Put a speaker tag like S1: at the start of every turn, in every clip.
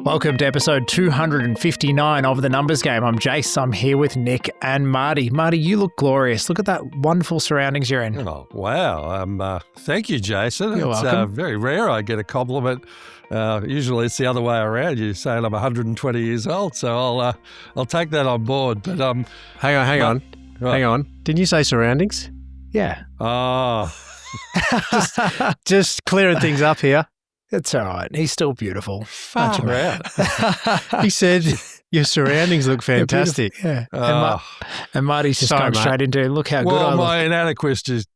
S1: Welcome to episode 259 of The Numbers Game. I'm Jace. I'm here with Nick and Marty. Marty, you look glorious. Look at that wonderful surroundings you're in.
S2: Oh, wow. Thank you, Jason.
S1: You're
S2: it's
S1: welcome.
S2: Very rare I get a compliment. Usually it's the other way around. You saying I'm 120 years old, so I'll take that on board. But
S3: Hang on. Didn't you say surroundings?
S1: Yeah.
S2: Oh,
S3: Just clearing things up here.
S1: It's all right. He's still beautiful.
S2: far out.
S3: He said your surroundings look fantastic.
S1: Yeah.
S2: Oh.
S1: And Marty's just
S3: Sorry,
S1: going
S3: mate.
S1: straight into, look how good I
S2: Well,
S1: look.
S2: my inadequacies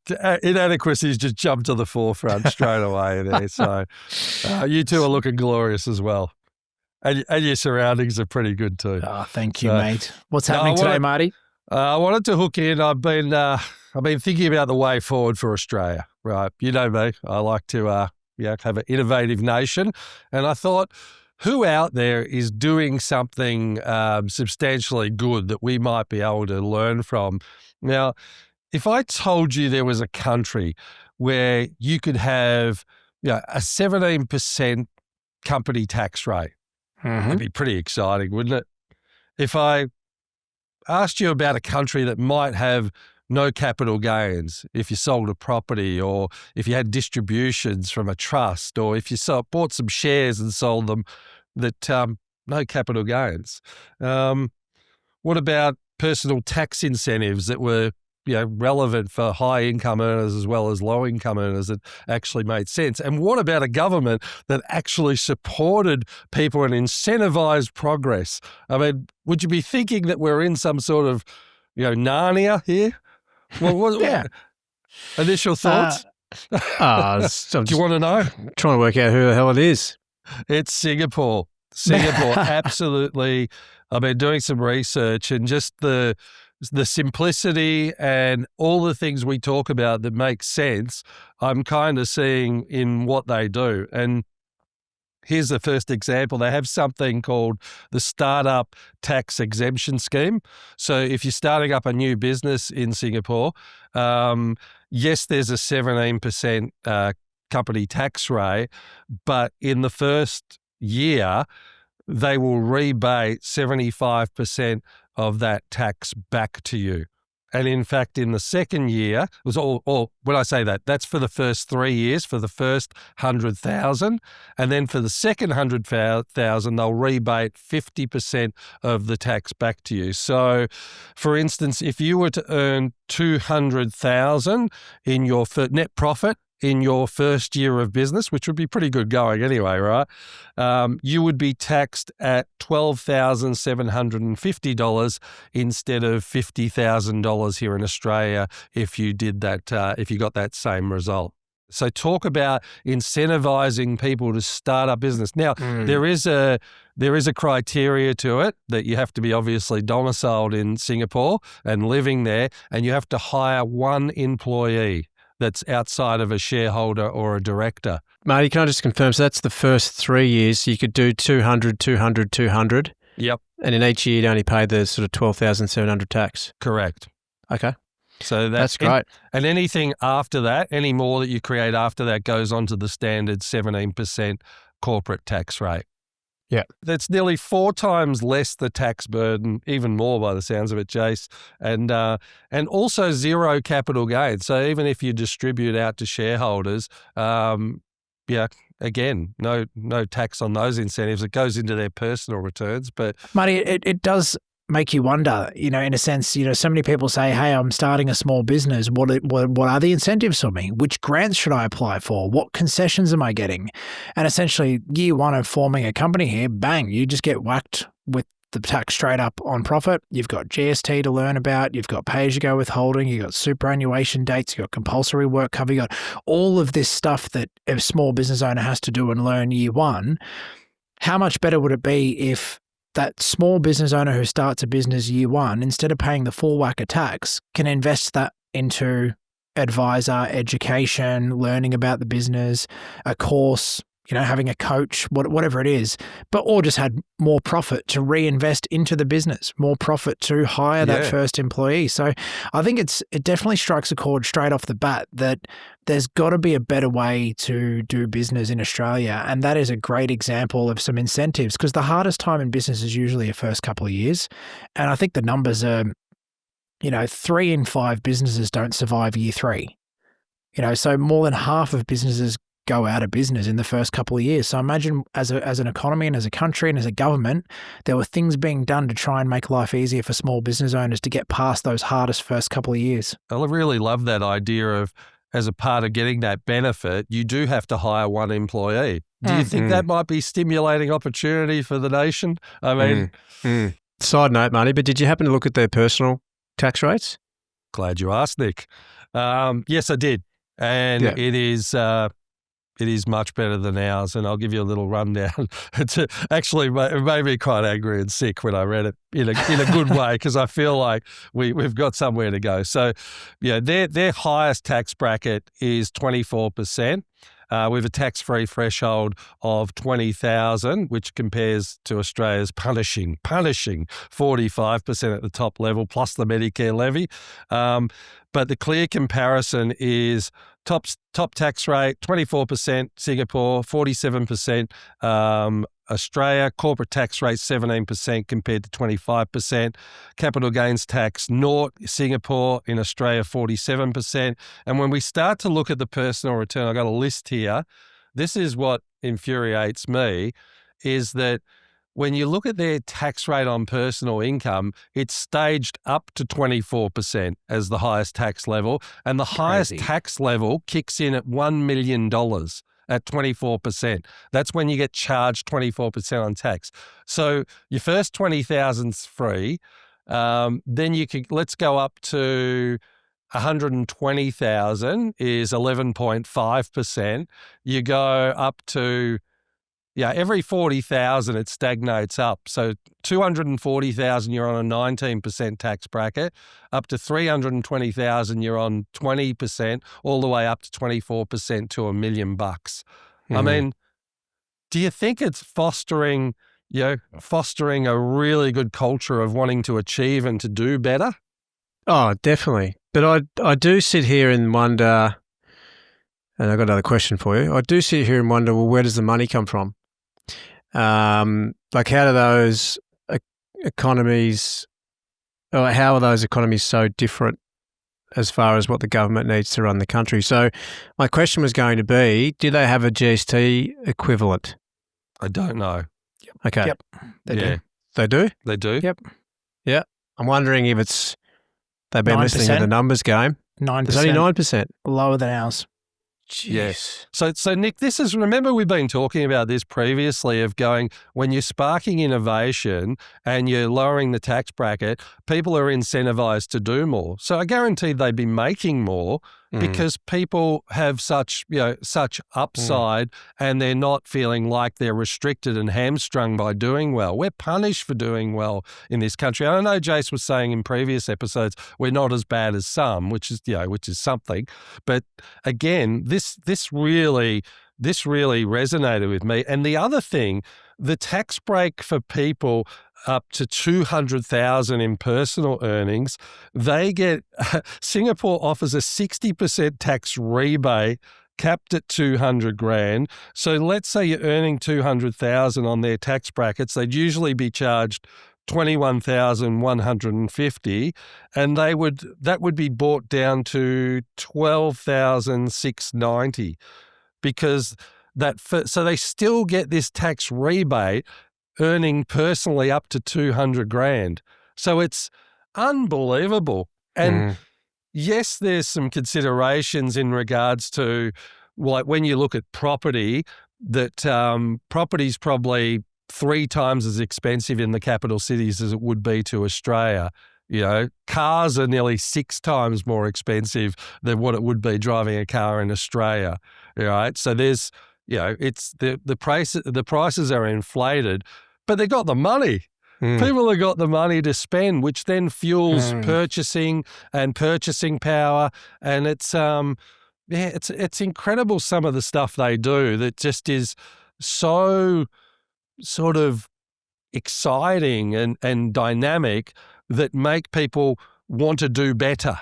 S2: just jumped to the forefront straight away there. So you two are looking glorious as well. And your surroundings are pretty good too.
S1: Oh, thank you,
S2: So-
S1: mate. What's happening
S2: I
S1: today,
S2: wanna-
S1: Marty?
S2: I wanted to hook in. I've been thinking about the way forward for Australia. Right, you know me. I like to have an innovative nation, and I thought, who out there is doing something substantially good that we might be able to learn from? Now, if I told you there was a country where you could have a 17% company tax rate, it'd be pretty exciting, wouldn't it? If I asked you about a country that might have no capital gains, if you sold a property or if you had distributions from a trust or if you bought some shares and sold them, that no capital gains. What about personal tax incentives that were relevant for high income earners as well as low income earners that actually made sense? And what about a government that actually supported people and incentivized progress? I mean, would you be thinking that we're in some sort of, Narnia here? What
S1: Yeah.
S2: initial thoughts?
S3: I'm
S2: Do
S3: just
S2: you want to know?
S3: trying to work out who the hell it is.
S2: It's Singapore. Absolutely. I've been doing some research and just the simplicity and all the things we talk about that make sense, I'm kind of seeing in what they do. And here's the first example. They have something called the Startup Tax Exemption Scheme. So if you're starting up a new business in Singapore, yes, there's a 17% company tax rate, but in the first year, they will rebate 75% of that tax back to you. And in fact, in the second year, it was all when I say that, that's for the first 3 years, for the first 100,000. And then for the second 100,000, they'll rebate 50% of the tax back to you. So for instance, if you were to earn 200,000 in your net profit in your first year of business, which would be pretty good going anyway, right? You would be taxed at $12,750 instead of $50,000 here in Australia if you did that, if you got that same result. So talk about incentivizing people to start a business. Now, there is a criteria to it that you have to be obviously domiciled in Singapore and living there, and you have to hire one employee that's outside of a shareholder or a director.
S3: Marty, can I just confirm? So that's the first 3 years. You could do 200, 200, 200.
S2: Yep,
S3: And in each year, you'd only pay the sort of 12,700 tax.
S2: correct.
S3: Okay.
S2: So
S3: That's great.
S2: And anything after that, any more that you create after that goes on to the standard 17% corporate tax rate.
S3: Yeah.
S2: That's nearly 4 times less the tax burden, even more by the sounds of it, Jace, and also zero capital gain. So even if you distribute out to shareholders, again, no tax on those incentives. It goes into their personal returns. But
S1: Marty, it does make you wonder, in a sense, so many people say, hey, I'm starting a small business. What are the incentives for me? Which grants should I apply for? What concessions am I getting? And essentially, year one of forming a company here, bang, you just get whacked with the tax straight up on profit. You've got GST to learn about. You've got pay-as-you-go withholding. You've got superannuation dates. You've got compulsory work cover. You've got all of this stuff that a small business owner has to do and learn year one. How much better would it be if that small business owner who starts a business year one, instead of paying the full whack of tax, can invest that into advisor, education, learning about the business, a course, having a coach, whatever it is, or just had more profit to reinvest into the business, more profit to hire that first employee. So I think it definitely strikes a chord straight off the bat that there's got to be a better way to do business in Australia. And that is a great example of some incentives, because the hardest time in business is usually your first couple of years. And I think the numbers are, 3 in 5 businesses don't survive year 3. So more than half of businesses go out of business in the first couple of years. So imagine as an economy and as a country and as a government, there were things being done to try and make life easier for small business owners to get past those hardest first couple of years.
S2: I really love that idea of, as a part of getting that benefit, you do have to hire one employee. Do you think that might be stimulating opportunity for the nation? I mean...
S3: Side note, Marty, but did you happen to look at their personal tax rates?
S2: Glad you asked, Nick. Yes, I did. And it is much better than ours, and I'll give you a little rundown. Actually, it made me quite angry and sick when I read it in a good way, because I feel like we've got somewhere to go. So, their highest tax bracket is 24%. With a tax-free threshold of $20,000, which compares to Australia's punishing 45% at the top level, plus the Medicare levy. But the clear comparison is top tax rate, 24% Singapore, 47% Australia, corporate tax rate 17% compared to 25%, capital gains tax naught, Singapore, in Australia 47%. And when we start to look at the personal return, I've got a list here. This is what infuriates me, is that when you look at their tax rate on personal income, it's staged up to 24% as the highest tax level, and the highest tax level kicks in at $1 million. At 24%. That's when you get charged 24% on tax. So your first 20,000's free. Then you could, let's go up to 120,000 is 11.5%. You go up to, every 40,000 it stagnates up. So 240,000 you're on a 19% tax bracket, up to 320,000 you're on 20%, all the way up to 24% to $1 million. I mean, do you think it's fostering a really good culture of wanting to achieve and to do better?
S3: Oh, definitely. But I do sit here and wonder, and I've got another question for you. I do sit here and wonder, well, where does the money come from? Like, how do those economies, or how are those economies so different as far as what the government needs to run the country? So my question was going to be, do they have a GST equivalent?
S2: I don't know.
S3: Okay.
S1: Yep. They do.
S3: They do?
S2: They do?
S1: Yep.
S3: Yeah. I'm wondering if they've been
S1: 9%.
S3: listening to the numbers game.
S1: 9%.
S3: It's only 9%.
S1: Lower than ours.
S3: Jeez.
S2: So Nick, remember we've been talking about this previously, of going, when you're sparking innovation and you're lowering the tax bracket, people are incentivized to do more. So I guarantee they'd be making more because people have such upside and they're not feeling like they're restricted and hamstrung by doing well. We're punished for doing well in this country. I know Jace was saying in previous episodes, we're not as bad as some, which is something. But again, this really resonated with me. And the other thing, the tax break for people up to 200,000 in personal earnings, Singapore offers a 60% tax rebate capped at 200 grand. So let's say you're earning 200,000 on their tax brackets, they'd usually be charged 21,150, and that would be brought down to 12,690, because so they still get this tax rebate earning personally up to 200 grand. So it's unbelievable. And yes, there's some considerations in regards to, like, when you look at property, that property's probably 3 times as expensive in the capital cities as it would be to Australia. Cars are nearly 6 times more expensive than what it would be driving a car in Australia. Right? So there's, it's the prices are inflated, but they got the money. People have got the money to spend, which then fuels purchasing and purchasing power. And it's Yeah, it's incredible some of the stuff they do that just is so sort of exciting and dynamic that make people want to do better.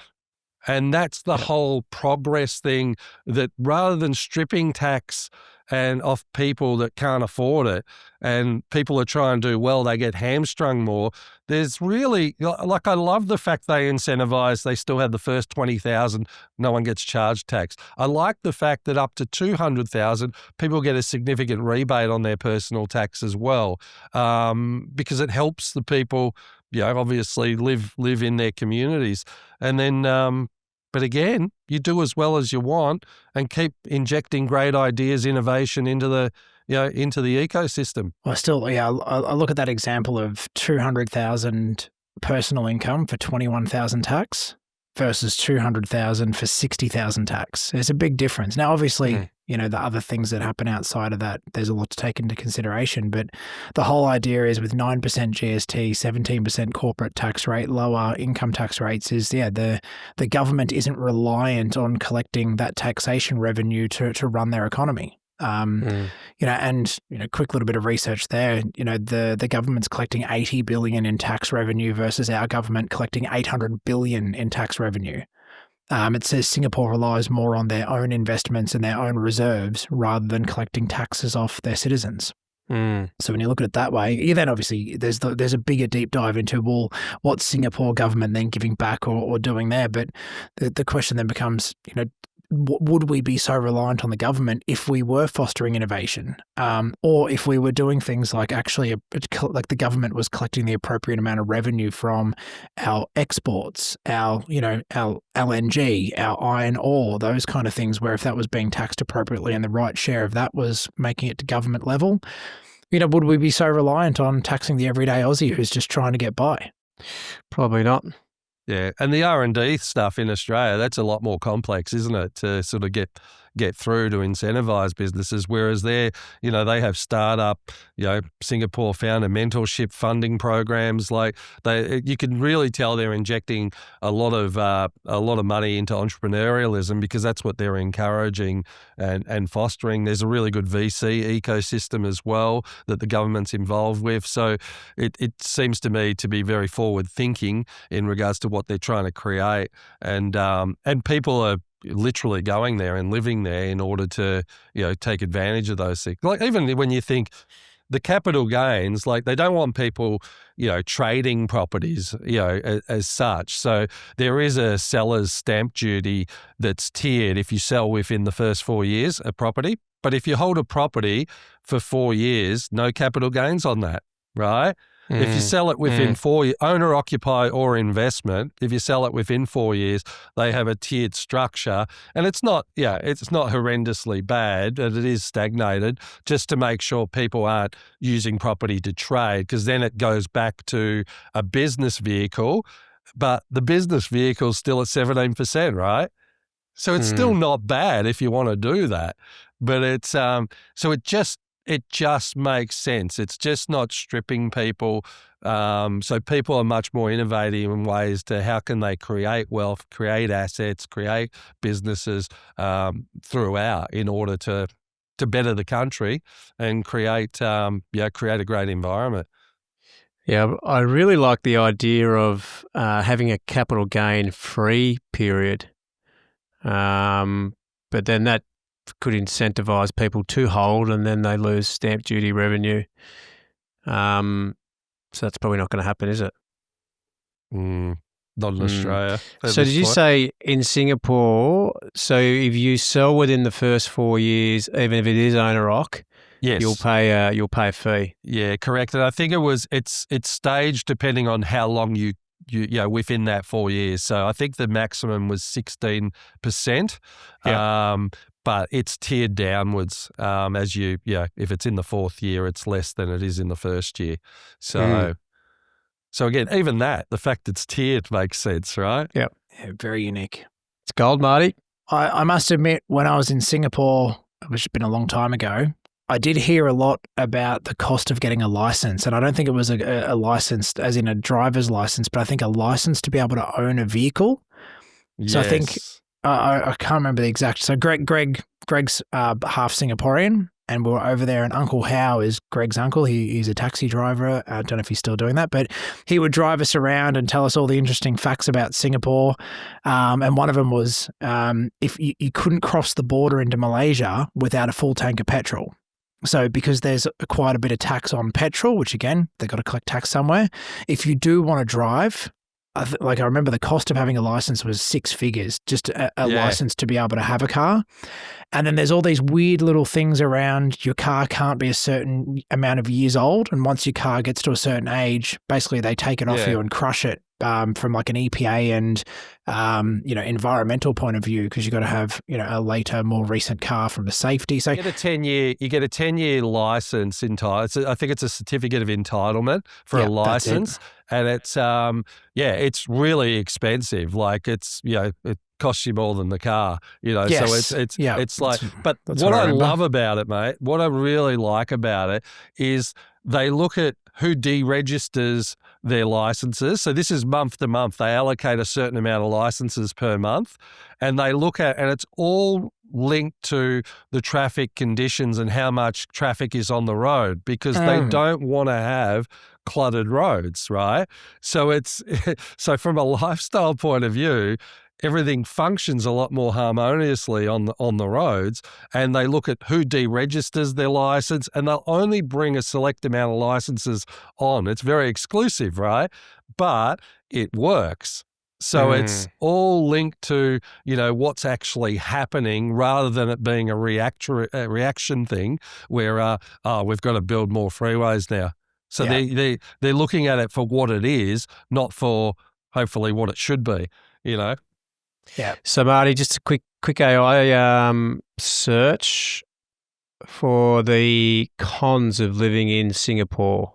S2: And that's the whole progress thing, that rather than stripping tax and off people that can't afford it and people are trying to do well, they get hamstrung more. There's really, like, I love the fact they incentivize, they still have the first 20,000, no one gets charged tax. I like the fact that up to 200,000, people get a significant rebate on their personal tax as well, because it helps the people, obviously live in their communities. And then, but again, you do as well as you want and keep injecting great ideas, innovation into the ecosystem.
S1: Well, still, I look at that example of 200,000 personal income for 21,000 tax versus 200,000 for 60,000 tax. There's a big difference. Now, obviously, the other things that happen outside of that, there's a lot to take into consideration. But the whole idea is with 9% GST, 17% corporate tax rate, lower income tax rates is, the government isn't reliant on collecting that taxation revenue to run their economy. Quick little bit of research there, the government's collecting 80 billion in tax revenue versus our government collecting 800 billion in tax revenue. It says Singapore relies more on their own investments and their own reserves rather than collecting taxes off their citizens. So when you look at it that way, then obviously there's a bigger deep dive into, well, what's Singapore government then giving back or doing there? But the question then becomes, would we be so reliant on the government if we were fostering innovation, or if we were doing things like actually like the government was collecting the appropriate amount of revenue from our exports, our LNG, our iron ore, those kind of things, where if that was being taxed appropriately and the right share of that was making it to government level, would we be so reliant on taxing the everyday Aussie who's just trying to get by?
S3: Probably not.
S2: Yeah, and the R&D stuff in Australia, that's a lot more complex, isn't it, to sort of get through to incentivise businesses, whereas they have startup, Singapore founder mentorship funding programs. Like you can really tell they're injecting a lot of money into entrepreneurialism because that's what they're encouraging and fostering. There's a really good VC ecosystem as well that the government's involved with. So it seems to me to be very forward thinking in regards to what they're trying to create, and people are literally going there and living there in order to, take advantage of those things. Like even when you think the capital gains, like they don't want people, trading properties, as such. So there is a seller's stamp duty that's tiered if you sell within the first 4 years a property. But if you hold a property for 4 years, no capital gains on that, right? If you sell it within 4 years, owner occupy or investment, if you sell it within 4 years, they have a tiered structure. And it's not horrendously bad, and it is stagnated, just to make sure people aren't using property to trade, because then it goes back to a business vehicle, but the business vehicle is still at 17%, right? So it's still not bad if you want to do that. But it's so it just makes sense. It's just not stripping people. So people are much more innovative in ways to how can they create wealth, create assets, create businesses throughout in order to better the country and create a great environment.
S3: Yeah, I really like the idea of having a capital gain free period, but then that could incentivize people to hold, and then they lose stamp duty revenue. So that's probably not going to happen, is it?
S2: Not in Australia.
S3: So did you say in Singapore, so if you sell within the first 4 years, even if it is owner-occ, yes, you'll pay a fee? Yeah,
S2: correct. And I think it's staged depending on how long you within that 4 years. So I think the maximum was 16%. Yeah. But it's tiered downwards as if it's in the fourth year, it's less than it is in the first year. So again, even that, the fact it's tiered makes sense, right?
S3: Yep.
S1: Yeah, very unique.
S3: It's gold, Marty.
S1: I must admit, when I was in Singapore, which has been a long time ago, I did hear a lot about the cost of getting a license. And I don't think it was a license as in a driver's license, but I think a license to be able to own a vehicle. So I think I can't remember the exact. So Greg's half Singaporean, and we were over there, and Uncle Hao is Greg's uncle. He's a taxi driver. I don't know if he's still doing that, but he would drive us around and tell us all the interesting facts about Singapore. And one of them was if you couldn't cross the border into Malaysia without a full tank of petrol. So because there's quite a bit of tax on petrol, which again, they've got to collect tax somewhere. If you do want to drive, I remember the cost of having a license was 6 figures, just a license to be able to have a car. And then there's all these weird little things around your car can't be a certain amount of years old. And once your car gets to a certain age, basically they take it off you and crush it from like an EPA and, environmental point of view, because you've got to have, a later, more recent car from the safety. So
S2: you get a 10-year license I think it's a certificate of entitlement for a license. And it's, it's really expensive. Like it costs you more than the car,
S1: Yes.
S2: So it's like, but what I love about it, mate, what I really like about it is they look at who deregisters their licenses. So this is month to month. They allocate a certain amount of licenses per month, and they look at, and it's all linked to the traffic conditions and how much traffic is on the road, because they don't want to have cluttered roads, right? So so from a lifestyle point of view, everything functions a lot more harmoniously on the roads, and they look at who deregisters their license, and they'll only bring a select amount of licenses on. It's very exclusive, right? But it works. So it's all linked to, what's actually happening, rather than it being a reaction thing where, we've got to build more freeways now. So they're looking at it for what it is, not for hopefully what it should be, Yeah.
S3: So Marty, just a quick AI search for the cons of living in Singapore.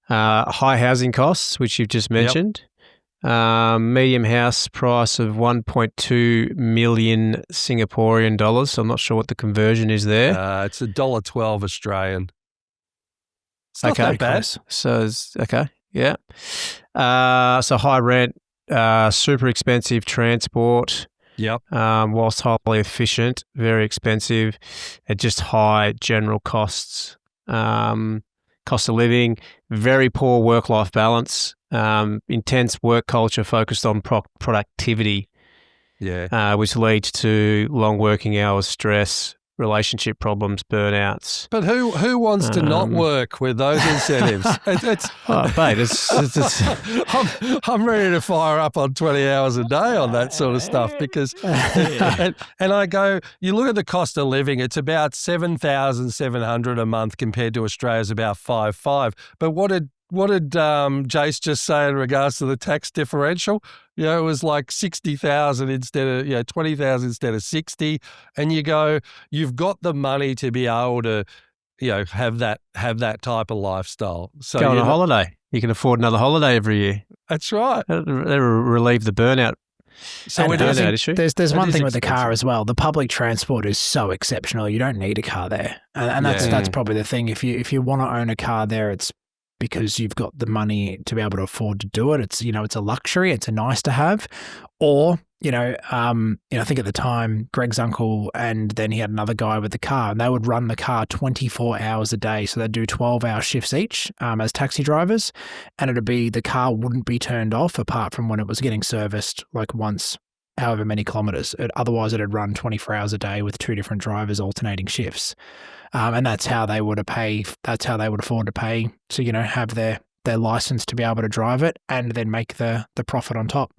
S3: High housing costs, which you've just mentioned. Medium house price of 1.2 million Singaporean dollars. So I'm not sure what the conversion is there.
S2: It's $1.12 Australian. It's not that bad.
S3: So yeah. So high rent. Super expensive transport.
S2: Yep.
S3: Whilst highly efficient, very expensive, and just high general costs. Cost of living, very poor work-life balance, intense work culture focused on productivity.
S2: Yeah.
S3: Which leads to long working hours, stress, relationship problems, burnouts.
S2: But who wants to not work with those incentives? I'm ready to fire up on 20 hours a day on that sort of stuff, because and I go, you look at the cost of living, it's about 7,700 a month compared to Australia's about 5,500. But what did Jace just say in regards to the tax differential? It was like 60,000 instead of 20,000 instead of 60, and you go, you've got the money to be able to have that type of lifestyle. So
S3: go on a holiday. You can afford another holiday every year.
S2: That's right.
S3: They relieve the burnout.
S1: So there's one thing with the car as well. The public transport is so exceptional. You don't need a car there, and that's probably the thing. If you want to own a car there, it's because you've got the money to be able to afford to do it. It's it's a luxury. It's a nice to have. Or I think at the time Greg's uncle and then he had another guy with the car, and they would run the car 24 hours a day. So they'd do 12-hour shifts each as taxi drivers, and the car wouldn't be turned off apart from when it was getting serviced, like once however many kilometers. Otherwise it'd run 24 hours a day with 2 different drivers alternating shifts. And that's how they would afford to pay to, have their license to be able to drive it and then make the profit on top.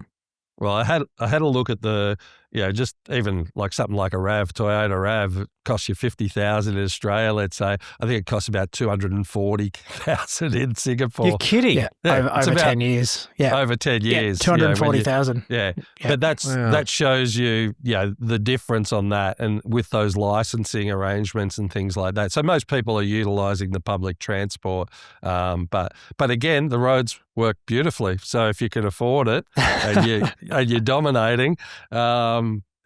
S2: Well, I had a look at the, just even like something like a Toyota RAV, it costs you 50,000 in Australia, let's say. I think it costs about 240,000 in Singapore.
S3: You're kidding?
S1: Yeah, over 10 years. Yeah,
S2: over 10 years.
S1: 240,000.
S2: But that shows you, the difference on that, and with those licensing arrangements and things like that. So most people are utilising the public transport, but again, the roads work beautifully. So if you can afford it and you're dominating.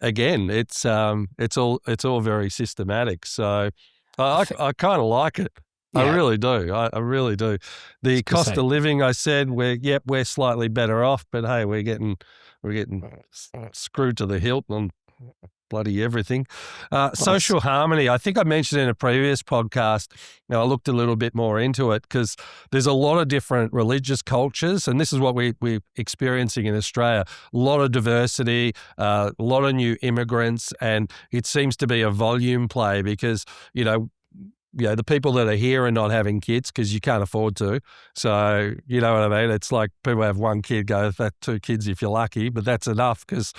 S2: Again, it's all very systematic. So I kind of like it. Yeah. I really do. I really do. The cost of living, I said, we're slightly better off, but hey, we're getting we're getting screwed to the hilt on bloody everything. Social harmony. I think I mentioned in a previous podcast, I looked a little bit more into it because there's a lot of different religious cultures, and this is what we're experiencing in Australia. A lot of diversity, a lot of new immigrants, and it seems to be a volume play because, the people that are here are not having kids because you can't afford to. So, you know what I mean? It's like people have one kid, go, that's 2 kids if you're lucky, but that's enough because,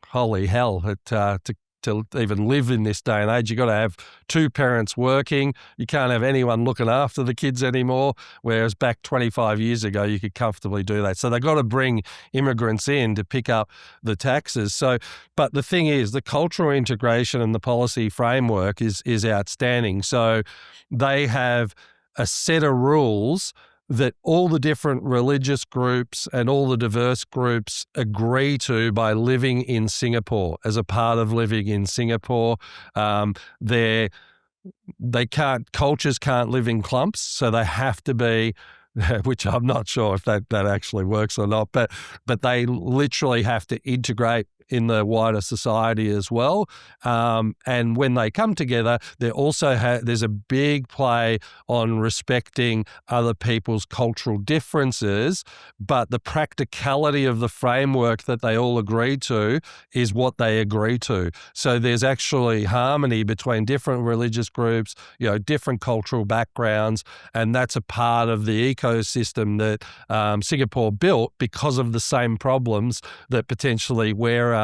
S2: holy hell, to even live in this day and age, you've got to have 2 parents working. You can't have anyone looking after the kids anymore, whereas back 25 years ago, you could comfortably do that. So they've got to bring immigrants in to pick up the taxes. So, but the thing is, the cultural integration and the policy framework is outstanding. So they have a set of rules that all the different religious groups and all the diverse groups agree to by living in Singapore. As a part of living in Singapore, cultures can't live in clumps, so they have to be, which I'm not sure if that actually works or not, but they literally have to integrate in the wider society as well. And when they come together, there's a big play on respecting other people's cultural differences, but the practicality of the framework that they all agree to is what they agree to. So there's actually harmony between different religious groups, different cultural backgrounds, and that's a part of the ecosystem that Singapore built because of the same problems that potentially we're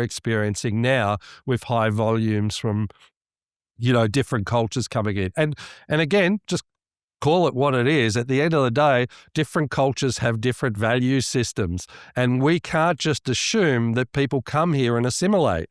S2: experiencing now with high volumes from, different cultures coming in. And again, just call it what it is. At the end of the day, different cultures have different value systems, and we can't just assume that people come here and assimilate.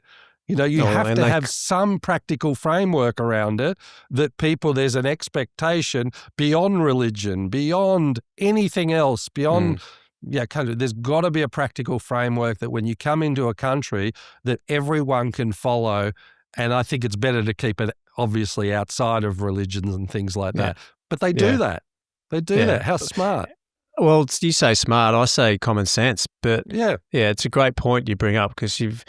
S2: Have to have some practical framework around it that there's an expectation beyond religion, beyond anything else, beyond there's got to be a practical framework that when you come into a country that everyone can follow. And I think it's better to keep it obviously outside of religions and things like that. But they do that. They do that. How smart.
S3: Well, you say smart, I say common sense. But it's a great point you bring up because you've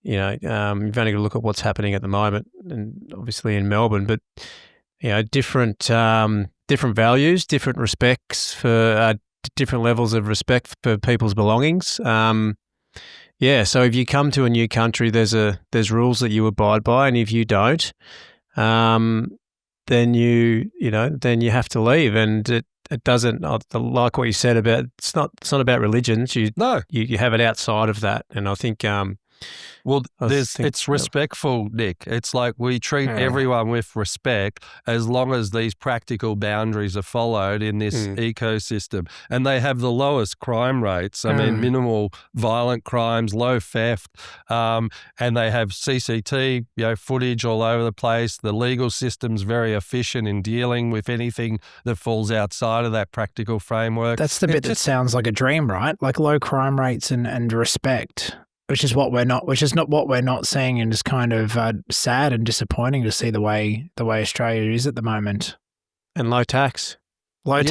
S3: only got to look at what's happening at the moment, and obviously in Melbourne. But different values, different respects for different levels of respect for people's belongings. So if you come to a new country, there's rules that you abide by, and if you don't, then you have to leave. And it doesn't, like what you said about it's not about religions. You have it outside of that, and I think. It's respectful, Nick. It's like we treat everyone with respect as long as these practical boundaries are followed in this ecosystem. And they have the lowest crime rates. I mean, minimal violent crimes, low theft, and they have CCT, footage all over the place. The legal system's very efficient in dealing with anything that falls outside of that practical framework.
S1: That's the bit that sounds like a dream, right? Like low crime rates and respect. Which is not what we're not seeing, and is kind of sad and disappointing to see the way Australia is at the moment.
S3: And low tax,
S1: low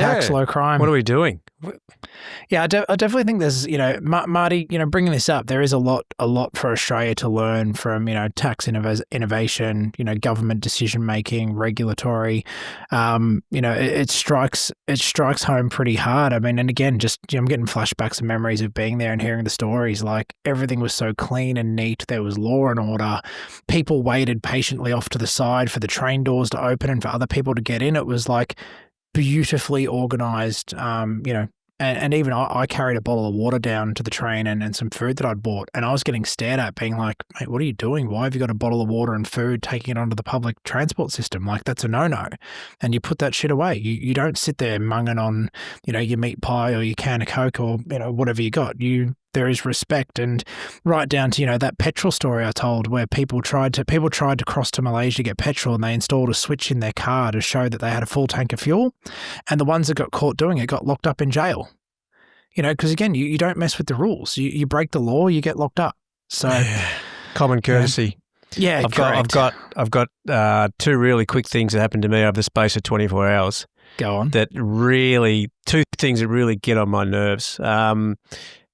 S1: crime.
S3: What are we doing?
S1: Yeah, I definitely think there's, Marty, bringing this up, there is a lot for Australia to learn from, tax innovation, government decision making, regulatory. It strikes home pretty hard. I mean, and again, just I'm getting flashbacks and memories of being there and hearing the stories. Like everything was so clean and neat. There was law and order. People waited patiently off to the side for the train doors to open and for other people to get in. It was like beautifully organized, and even I carried a bottle of water down to the train and some food that I'd bought, and I was getting stared at being like, mate, what are you doing? Why have you got a bottle of water and food taking it onto the public transport system? Like that's a no-no. And you put that shit away. You don't sit there munging on, your meat pie or your can of Coke or, whatever you got. There is respect, and right down to, that petrol story I told where people tried to cross to Malaysia to get petrol, and they installed a switch in their car to show that they had a full tank of fuel, and the ones that got caught doing it got locked up in jail. Because again, you don't mess with the rules. You break the law, you get locked up. So
S3: common courtesy.
S1: Yeah,
S3: I've got 2 really quick things that happened to me over the space of 24 hours.
S1: Go on.
S3: 2 things that really get on my nerves.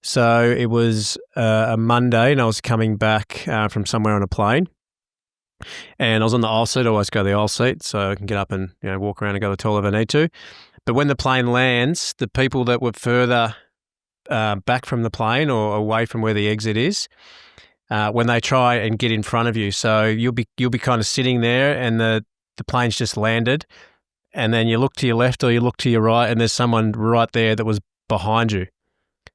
S3: So it was a Monday, and I was coming back from somewhere on a plane, and I was on the aisle seat. I always go to the aisle seat so I can get up and walk around and go to the toilet if I need to. But when the plane lands, the people that were further back from the plane or away from where the exit is, when they try and get in front of you, so you'll be kind of sitting there, and the plane's just landed, and then you look to your left or you look to your right, and there's someone right there that was behind you.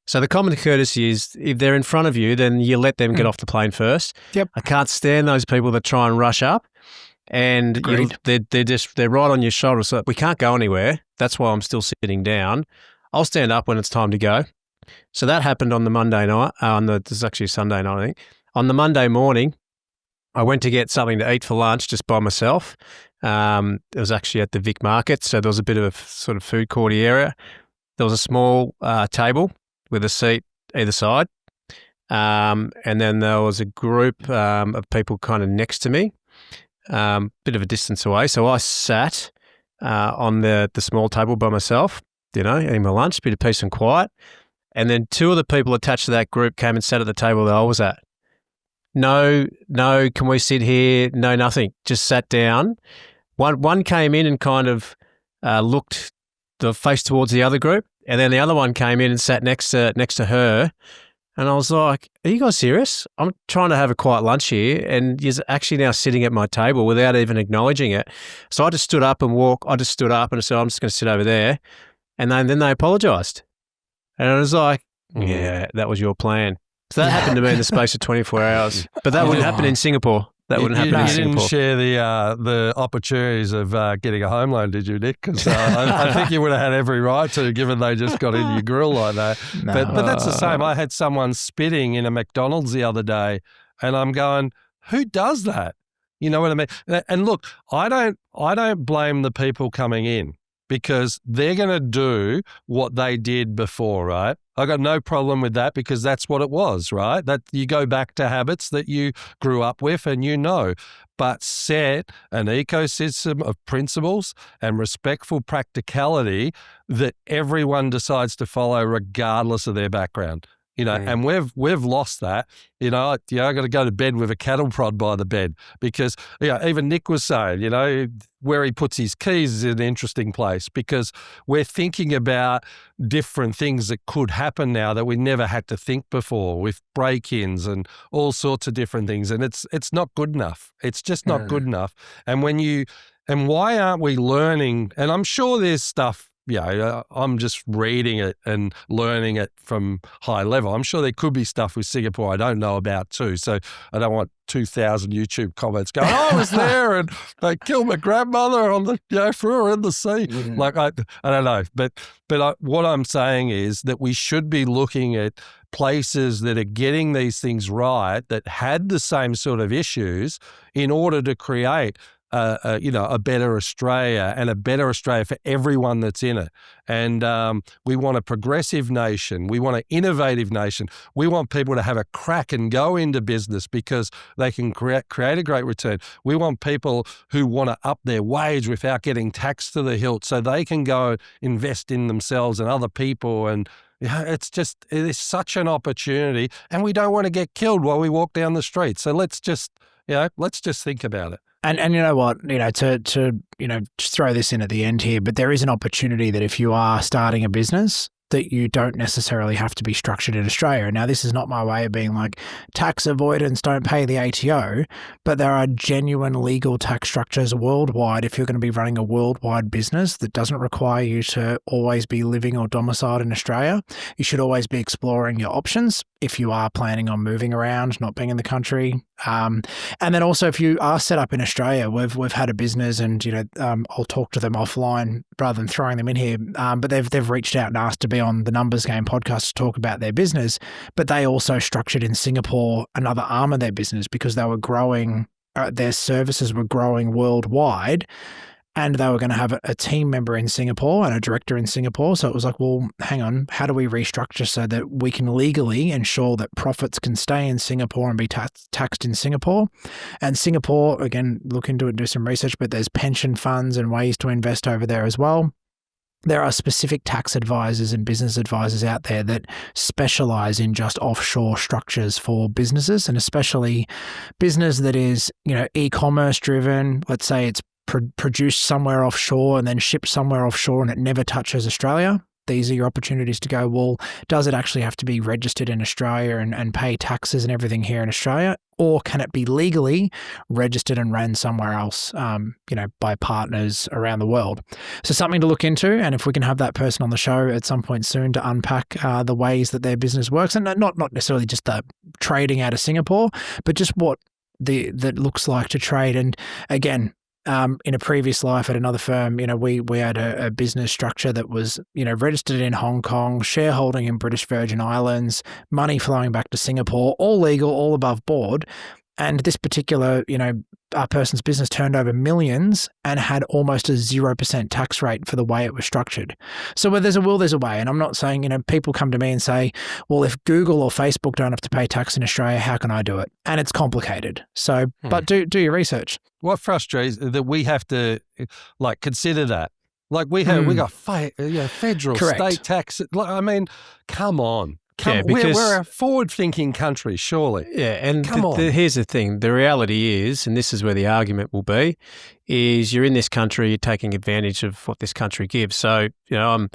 S3: So the common courtesy is if they're in front of you, then you let them get off the plane first.
S1: Yep.
S3: I can't stand those people that try and rush up, and they're right on your shoulder. So we can't go anywhere. That's why I'm still sitting down. I'll stand up when it's time to go. So that happened on the Monday night. This is actually a Sunday night, I think. On the Monday morning, I went to get something to eat for lunch just by myself. It was actually at the Vic Market, so there was a bit of a sort of food courty area. There was a small table with a seat either side. And then there was a group of people kind of next to me, bit of a distance away. So I sat on the small table by myself, eating my lunch, bit of peace and quiet. And then two of the people attached to that group came and sat at the table that I was at. No, can we sit here? No, nothing. Just sat down. One came in and kind of looked the face towards the other group, and then the other one came in and sat next to her. And I was like, are you guys serious? I'm trying to have a quiet lunch here, and you're actually now sitting at my table without even acknowledging it. So I just stood up and I just stood up and I said, I'm just going to sit over there. And then they apologised. And I was like, yeah, that was your plan. So that happened to me in the space of 24 hours. But that wouldn't happen in Singapore. That wouldn't happen in Singapore.
S2: You didn't share the opportunities of getting a home loan, did you, Nick? Because I think you would have had every right to, given they just got into your grill like that. No. But that's the same. I had someone spitting in a McDonald's the other day, and I'm going, who does that? You know what I mean? And look, I don't blame the people coming in, because they're going to do what they did before, right? I got no problem with that, because that's what it was, right? That you go back to habits that you grew up with and but set an ecosystem of principles and respectful practicality that everyone decides to follow regardless of their background. And we've lost that. I got to go to bed with a cattle prod by the bed, because even Nick was saying, where he puts his keys is an interesting place, because we're thinking about different things that could happen now that we never had to think before, with break-ins and all sorts of different things, and it's not good enough. It's just not good enough. And why aren't we learning? And I'm sure there's stuff. I'm just reading it and learning it from high level. I'm sure there could be stuff with Singapore I don't know about too. So I don't want 2,000 YouTube comments going, I was there and they killed my grandmother on the, threw her in the sea. Mm-hmm. Like, I don't know. But what I'm saying is that we should be looking at places that are getting these things right, that had the same sort of issues, in order to create a better Australia, and a better Australia for everyone that's in it. And we want a progressive nation. We want an innovative nation. We want people to have a crack and go into business because they can create a great return. We want people who want to up their wage without getting taxed to the hilt, so they can go invest in themselves and other people. And it is such an opportunity, and we don't want to get killed while we walk down the street. So let's just think about it.
S1: And you know what, to just throw this in at the end here, but there is an opportunity that if you are starting a business, that you don't necessarily have to be structured in Australia. Now, this is not my way of being like tax avoidance, don't pay the ATO, but there are genuine legal tax structures worldwide if you're going to be running a worldwide business that doesn't require you to always be living or domiciled in Australia. You should always be exploring your options if you are planning on moving around, not being in the country. And then also, if you are set up in Australia, we've had a business, and I'll talk to them offline rather than throwing them in here. But they've reached out and asked to be on the Numbers Game podcast to talk about their business. But they also structured in Singapore another arm of their business because they were growing. Their services were growing worldwide. And they were going to have a team member in Singapore and a director in Singapore. So it was like, well, hang on, how do we restructure so that we can legally ensure that profits can stay in Singapore and be taxed in Singapore? And Singapore, again, look into it, do some research, but there's pension funds and ways to invest over there as well. there are specific tax advisors and business advisors out there that specialize in just offshore structures for businesses, and especially business that is, e-commerce driven. Let's say it's produced somewhere offshore and then shipped somewhere offshore and it never touches Australia. These are your opportunities to go, well, does it actually have to be registered in Australia and pay taxes and everything here in Australia? Or can it be legally registered and ran somewhere else, by partners around the world? So something to look into. And if we can have that person on the show at some point soon to unpack the ways that their business works, and not necessarily just the trading out of Singapore, but just what that looks like to trade. And again, in a previous life at another firm, we had a business structure that was, registered in Hong Kong, shareholding in British Virgin Islands, money flowing back to Singapore, all legal, all above board. And this particular, person's business turned over millions and had almost a 0% tax rate for the way it was structured. So where there's a will, there's a way. And I'm not saying, people come to me and say, well, if Google or Facebook don't have to pay tax in Australia, how can I do it? And it's complicated. So, but do your research.
S2: What frustrates that we have to consider that. We got federal,
S1: Correct.
S2: state tax. Come on.
S3: Because
S2: we're a forward-thinking country, surely.
S3: Yeah, and
S2: Come on.
S3: here's the thing. The reality is, and this is where the argument will be, is you're in this country, you're taking advantage of what this country gives. So, I'm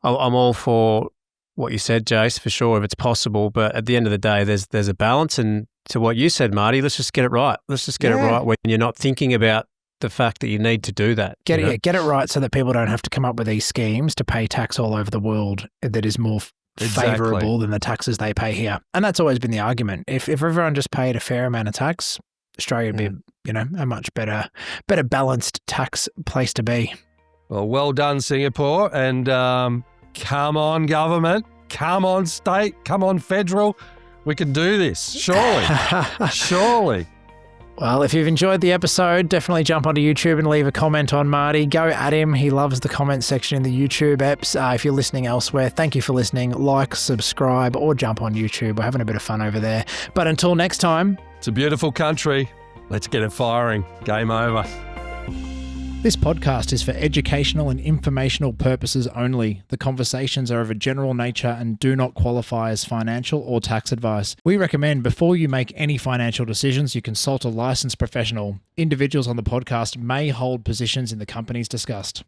S3: all for what you said, Jace, for sure, if it's possible. But at the end of the day, there's a balance. And to what you said, Marty, let's just get it right. Let's just get it right when you're not thinking about the fact that you need to do that.
S1: Get it right so that people don't have to come up with these schemes to pay tax all over the world that is more favourable than the taxes they pay here. And that's always been the argument. If everyone just paid a fair amount of tax, Australia would be, a much better balanced tax place to be.
S2: Well done, Singapore. And come on, government. Come on, state. Come on, federal. We can do this. Surely. Surely.
S1: Well, if you've enjoyed the episode, definitely jump onto YouTube and leave a comment on Marty. Go at him. He loves the comment section in the YouTube apps. If you're listening elsewhere, thank you for listening. Like, subscribe, or jump on YouTube. We're having a bit of fun over there. But until next time,
S2: it's a beautiful country. Let's get it firing. Game over.
S1: This podcast is for educational and informational purposes only. The conversations are of a general nature and do not qualify as financial or tax advice. We recommend before you make any financial decisions, you consult a licensed professional. Individuals on the podcast may hold positions in the companies discussed.